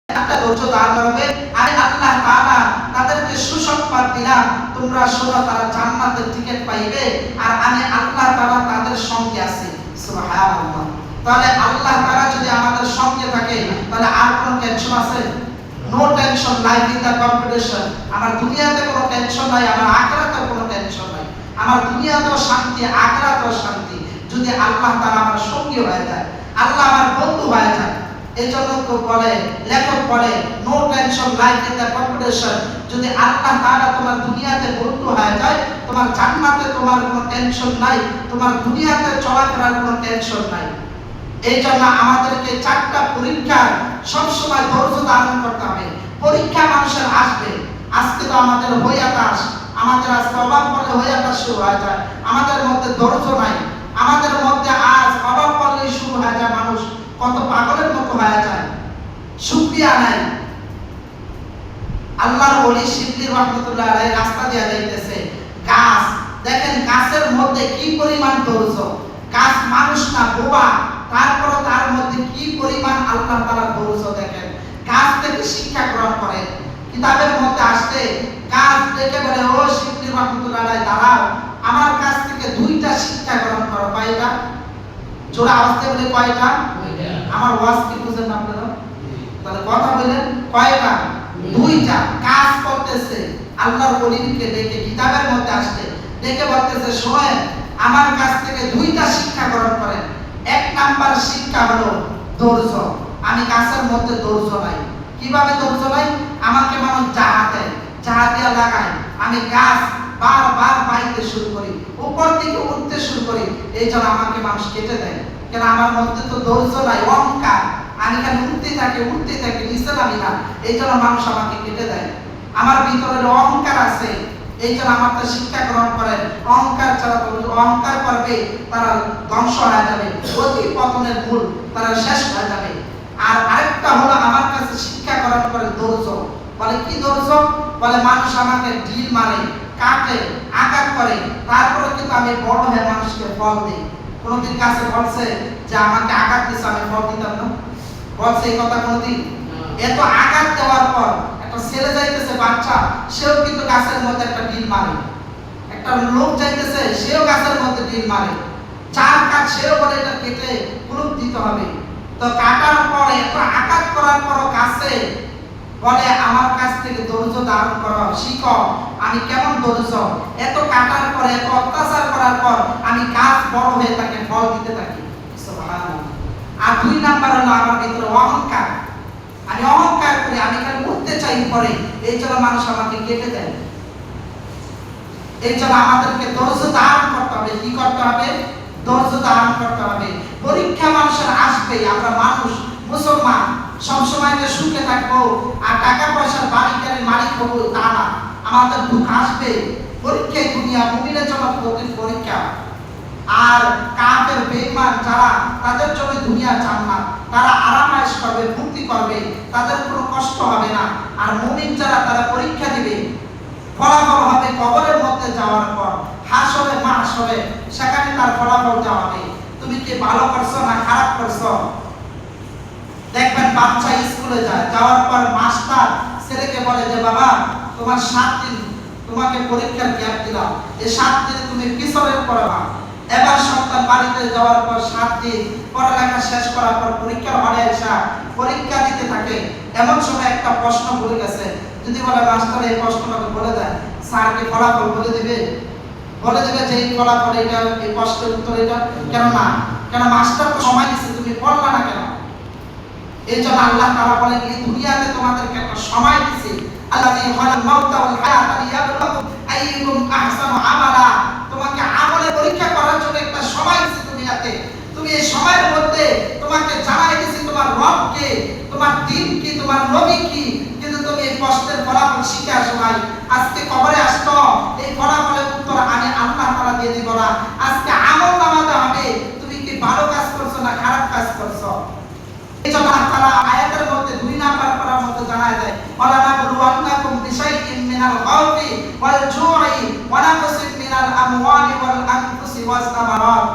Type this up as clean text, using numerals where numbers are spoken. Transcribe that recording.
একটা ধৈর্য ধারণ করবে। আমি আল্লাহ তাআলা তাদেরকে সুসংবাদ দিলাম, তোমরা শোনো তারা জান্নাতের টিকিট পাইবে আর আমি আল্লাহ তাআলা তাদের সঙ্গে আছি। সুবহানাল্লাহ। তাহলে আল্লাহ তাআলা যদি আমাদের সঙ্গে থাকে তাহলে আর কোনো টেনশন আছে? No tension, life in the competition. আমার দুনিয়াতে কোনো টেনশন নাই, আমার আখিরাতেও কোনো টেনশন নাই। আমার দুনিয়াতেও শান্তি, আখিরাতেও শান্তি, যদি আল্লাহ তাআলা আমার সঙ্গী হয়ে যায়, আল্লাহ আমার বন্ধু হয়ে যায়। এই জন্য তো বলে, লেখক বলে, no tension, life in the competition. যদি আল্লাহ তাআলা তোমার দুনিয়াতে বন্ধু হয়ে যায়, তোমার জান্নাতে তোমার কোনো টেনশন নাই, তোমার দুনিয়াতে চলাফেরার কোনো টেনশন নাই। এই জন্য আমাদেরকে চারটা পরীক্ষার সবসময় ধৈর্য ধারণ করতে হবে। পরীক্ষা মানুষের আসবে। আজকে তো আমাদের হইয়াতাস, আমাদের আজকে অভাব পড়লে হইয়াতাস শুরু হয়ে যায়। আমাদের মধ্যে ধৈর্য নাই, আমাদের মধ্যে আজ অভাব পড়লেই শুরু হয়ে যায়, মানুষ কত পাগলের মতো হয়ে যায়, শুকরিয়া নাই। আল্লাহর ওলি শিবলি রহমাতুল্লাহ আলাইহি রাস্তা দিয়ে যাইতেছে, গাছ দেখেন, গাছের মধ্যে কি পরিমাণ ধৈর্য। গাছ মানুষ না, বোবা, তারপরে তার মধ্যে কি পরিমাণ আল্লাহ তাআলা ধৈর্য দেখেন। গাছ থেকে শিক্ষা গ্রহণ করে। কিতাবের মধ্যে আসছে, গাছ দেখে বলে, ও শিবলি রহমাতুল্লাহ আলাইহি দাঁড়াও, আমার কাছ থেকে দুইটা শিক্ষা গ্রহণ করো। কয়টা? জোরে আওয়াজ দিয়ে বলে কয়টা? আমার ওয়াজ কি বুঝেন আপনারা? তাহলে কথা বলেন, কয়টা? দুইটা। কাজ করতেছে আল্লাহর ওলিকে ডেকে, কিতাবের মধ্যে আসছে, ডেকে বলতেছে, শোনেন, আমার কাছ থেকে দুইটা শিক্ষা গ্রহণ করেন। এক নাম্বার শিক্ষা হলো ধৈর্য। আমি গাছের মধ্যে ধৈর্য নাই। কিভাবে ধৈর্য নাই? আমাকে মানুষ জাহাতিয়া লাগায়, আমি গাছ বারবার বাইতে শুরু করি, উপর দিকে উঠতে শুরু করি, এই জন্য আমাকে মানুষ কেটে দেয়। কেন? আমার মধ্যে তো ধৈর্য নাই, অহংকার। আমি খালি উঠতে থাকি, নিচে নামি না, এই জন্য মানুষ আমাকে কেটে দেয়। আমার ভিতরে অহংকার আছে, এই জন্য আমার তো শিক্ষা গ্রহণ করেন। অহংকার ছাড়া, অহংকার করবে তারা ধ্বংস হয়ে যাবে, অতি পতনের মূল, তারা শেষ হয়ে যাবে। আর আরেকটা হলো, আমার কাছে শিক্ষা গ্রহণ করে ধৈর্য। বলে কি ধৈর্য? বলে মানুষ আমাকে ঢিল মারে, কাটে, আঘাত করে, তারপরে কিন্তু আমি বড় হয়ে মানুষকে ফল দিই। কোনদিন কাছে বলছে যে আমাকে আঘাত দিচ্ছে, আমি ফল দিতাম না? বলছে এই কথা কোনদিন? এত আঘাত দেওয়ার পর একটা ছেলে যাইতেছে, বাচ্চা, সেও কিন্তু গাছের মধ্যে একটা ঢিল মারে। একটা লোক যাইতেছে, সেও গাছের মধ্যে ঢিল মারে। যার কাজ সেও বলে এটা কেটে কুলুপ দিতে হবে। তো কাটার পর, এত আঘাত করার পর গাছে বলে, আমার কাছ থেকে ধৈর্য ধারণ করো, শিখো আমি কেমন ধৈর্য। এত কাটার পর, এত অত্যাচার করার পর আমি গাছ বড় হয়ে তাকে ফল দিতে থাকি। সুবহানাল্লাহ। আর দুই নাম্বার হলো আমার ভিতরে অহংকার। আমি অহংকার করি, আমি খালি উঠতে চাই পরে, এই জন্য মানুষ আমাকে কেটে দেয়। এই জন্য আমাদেরকে ধৈর্য ধারণ করতে হবে। কি করতে হবে? ধৈর্য ধারণ করতে হবে। পরীক্ষা মানুষের আসবেই। আমরা মানুষ, মুসলমান, সবসময় যে সুখে থাকবো আর টাকা পয়সার বাড়ি গাড়ির মালিক হবো তা না। আমাদের দুঃখ আসবে। পরীক্ষায় দুনিয়া, মুমিনের জন্য পরীক্ষা। আর কাফের বেঈমান যারা, তাদের জন্য দুনিয়া জান্নাত, তারা আরামায়েশ করবে, মুক্তি করবে, তাদের কোনো কষ্ট হবে না। আর মুমিন যারা, তারা পরীক্ষা দিবে, ফলাফল হবে কবরের মধ্যে যাওয়ার পর, হাসরে মাহশরে, সেখানে তার ফলাফল যাবে। তুমি কি ভালো করছো না খারাপ করছো? দেখবেন বাচ্চা স্কুলে যায়, যাওয়ার পর মাস্টার ছেলেকে বলে যে বাবা, তোমার 7 দিন তোমাকে পরীক্ষার গ্যাপ দিলাম, এই 7 দিনে তুমি পিছনের পড়বা। এবার সন্তান বাড়িতে যাওয়ার পর 7 দিন পড়ালেখা শেষ করার পর পরীক্ষার হলে এসে পরীক্ষা দিতে থাকে। এমন সময় একটা প্রশ্ন ভুলে গেছে, যদি বলে মাস্টার এই প্রশ্নটাকে বলে দেন, স্যার কি ফলাফল বলে দিবে? বলে দেবে যে এই ফলাফল এটা, এই প্রশ্নের উত্তর এটা। কেন না? কেন মাস্টার তো সময় দিচ্ছে, তুমি পড়লা না কেন? এই জন্য আল্লাহ তাআলা বলেন, এই দুনিয়াতে তোমাদেরকে একটা সময় দিয়েছি, আল্লাযী খালাকাল মাউতা ওয়াল হায়াতা লিয়াবলুয়াকুম আইয়ুকুম আহসানু আমালা। তোমাকে আমলে পরীক্ষা করার জন্য একটা সময় দিয়েছি দুনিয়াতে। তুমি এই সময়ের মধ্যে তোমাকে জানাই দিয়েছি তোমার রব কে, তোমার দ্বীন কি, তোমার নবী কি, কিন্তু তুমি এই প্রশ্নের ফলাফল শিখে আসো নাই। আজকে কবরে আসতো, এই ফলাফলের উত্তর আমি আল্লাহ তাআলা দিয়ে দিব না। আজকে আমল নামাতে হবে, তুমি কি ভালো কাজ করছো না খারাপ কাজ করছো। এই জন্য আল্লাহ তাআলা আয়াতের মধ্যে 2 নাম্বার পড়ার মধ্যে জানায় দেয়, ওয়ালা নাবলুওয়ান্নাকুম বিশাইইন মিনাল খাউফি ওয়াল জু'i ওয়া নাকসিম মিনাল আমওয়ালি ওয়াল আনফুসি ওয়াস সামারাত।